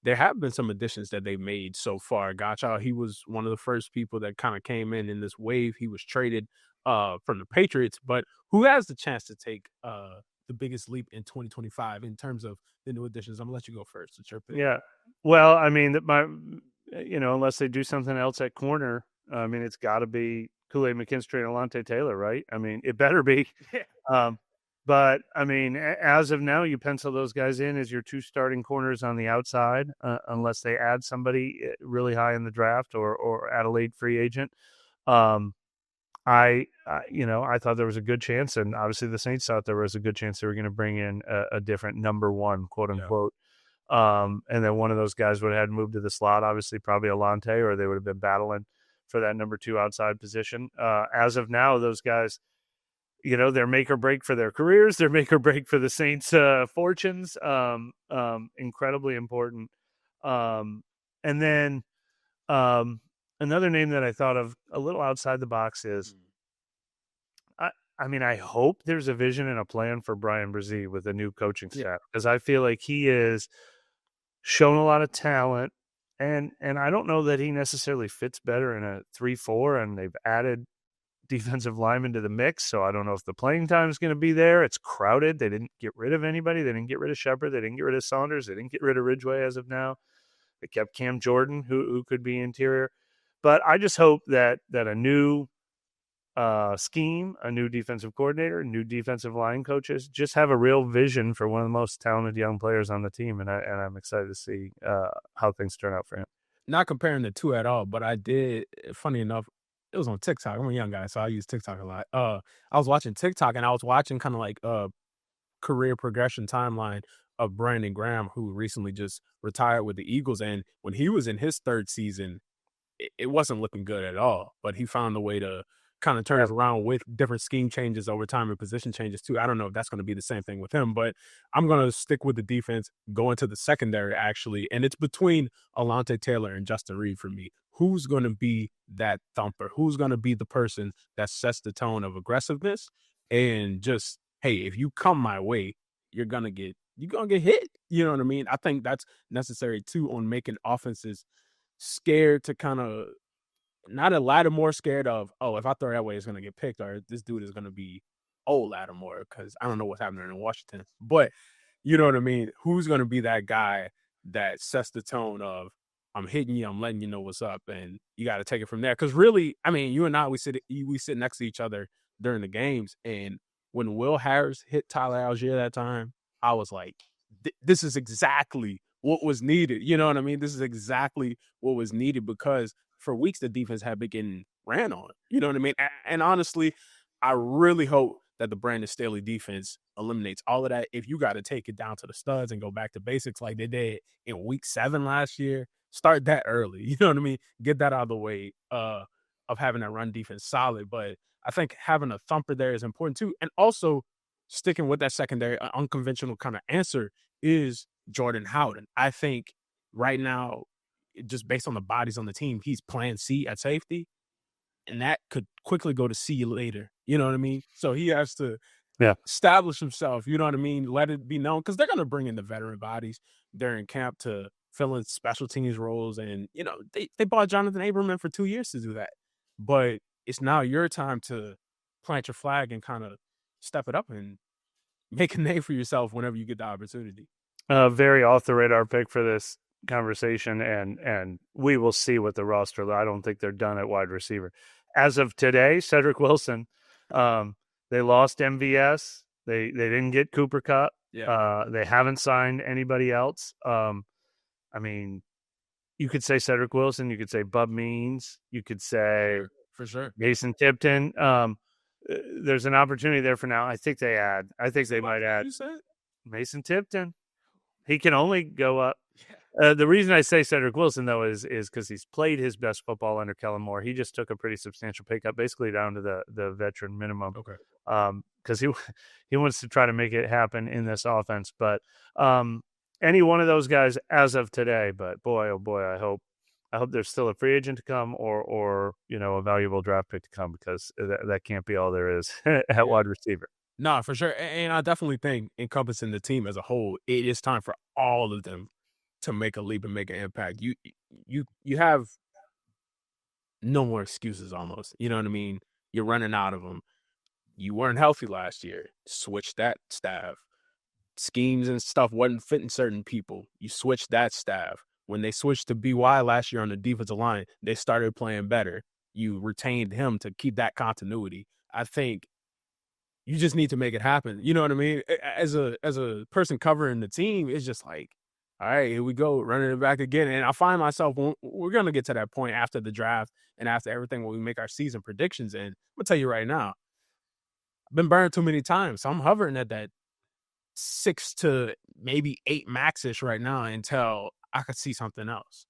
there have been some additions that they made so far. Gotcha, he was one of the first people that kind of came in this wave. He was traded from the Patriots, but who has the chance to take the biggest leap in 2025 in terms of the new additions? I'm gonna let you go first. It's your pick. Yeah. Well, I mean, unless they do something else at corner, I mean, it's got to be Kool-Aid McKinstry and Alontae Taylor, right? I mean, it better be. Um, but I mean, as of now, you pencil those guys in as your two starting corners on the outside, unless they add somebody really high in the draft or add a late free agent. Um, I thought there was a good chance, and obviously the Saints thought there was a good chance they were going to bring in a different number one, quote unquote. And then one of those guys would have had moved to the slot, obviously probably Alontae, or they would have been battling for that number two outside position. As of now, those guys, they're make or break for their careers. They're make or break for the Saints' fortunes. Incredibly important. And then another name that I thought of a little outside the box is, I mean, I hope there's a vision and a plan for Brian Brzee with a new coaching staff, because I feel like he is shown a lot of talent, and I don't know that he necessarily fits better in a 3-4, and they've added defensive linemen to the mix, so I don't know if the playing time is going to be there. It's crowded. They didn't get rid of anybody. They didn't get rid of Shepard. They didn't get rid of Saunders. They didn't get rid of Ridgeway as of now. They kept Cam Jordan, who could be interior. But I just hope that a new scheme, a new defensive coordinator, new defensive line coaches just have a real vision for one of the most talented young players on the team, and I'm excited to see how things turn out for him. Not comparing the two at all, but I did. Funny enough, it was on TikTok. I'm a young guy, so I use TikTok a lot. I was watching TikTok, and I was watching kind of like career progression timeline of Brandon Graham, who recently just retired with the Eagles. And when he was in his third season, it wasn't looking good at all. But he found a way to kind of turn it around with different scheme changes over time and position changes too. I don't know if that's going to be the same thing with him, but I'm going to stick with the defense, go into the secondary actually. And it's between Alontae Taylor and Justin Reed for me. Who's going to be that thumper? Who's going to be the person that sets the tone of aggressiveness and just, hey, if you come my way, you're going to get hit. You know what I mean? I think that's necessary too on making offenses scared to kind of, not a Lattimore scared of, oh, if I throw that way, it's going to get picked, or this dude is going to be old Lattimore, because I don't know what's happening in Washington. But you know what I mean? Who's going to be that guy that sets the tone of, I'm hitting you, I'm letting you know what's up, and you got to take it from there. Because really, I mean, you and I, we sit next to each other during the games, and when Will Harris hit Tyler Algier that time, I was like, this is exactly what was needed. You know what I mean? This is exactly what was needed, because for weeks the defense had been getting ran on. You know what I mean? And honestly, I really hope that the Brandon Staley defense eliminates all of that. If you got to take it down to the studs and go back to basics like they did in week 7 last year, start that early. You know what I mean? Get that out of the way of having that run defense solid. But I think having a thumper there is important too. And also sticking with that secondary, unconventional kind of answer is Jordan Howden. I think right now, just based on the bodies on the team, he's plan C at safety, and that could quickly go to C later. You know what I mean? So he has to establish himself. You know what I mean? Let it be known, because they're going to bring in the veteran bodies during camp to fill in special teams roles. And, they bought Jonathan Aberman for 2 years to do that. But it's now your time to plant your flag and kind of step it up and make a name for yourself whenever you get the opportunity. Very off the radar pick for this conversation, and we will see what the roster. I don't think they're done at wide receiver as of today. Cedric Wilson, they lost MVS. They didn't get Cooper Kupp. They haven't signed anybody else. I mean, you could say Cedric Wilson, you could say Bub Means, you could say for sure Mason Tipton. There's an opportunity there for now. I think they might add Mason Tipton. He can only go up. The reason I say Cedric Wilson, though, is because he's played his best football under Kellen Moore. He just took a pretty substantial pay cut, basically down to the veteran minimum. Okay. Because he wants to try to make it happen in this offense. But any one of those guys as of today. But boy, oh boy, I hope there's still a free agent to come, or a valuable draft pick to come, because that can't be all there is at wide receiver. No, for sure. And I definitely think, encompassing the team as a whole, it is time for all of them to make a leap and make an impact. You have no more excuses almost. You know what I mean? You're running out of them. You weren't healthy last year. Switch that staff. Schemes and stuff wasn't fitting certain people. You switched that staff. When they switched to BY last year on the defensive line, they started playing better. You retained him to keep that continuity. I think you just need to make it happen. You know what I mean? As a person covering the team, it's just like, all right, here we go, running it back again. And I find myself, we're going to get to that point after the draft and after everything when we make our season predictions. And I'm going to tell you right now, I've been burned too many times. So I'm hovering at that 6 to maybe 8 max-ish right now until I could see something else.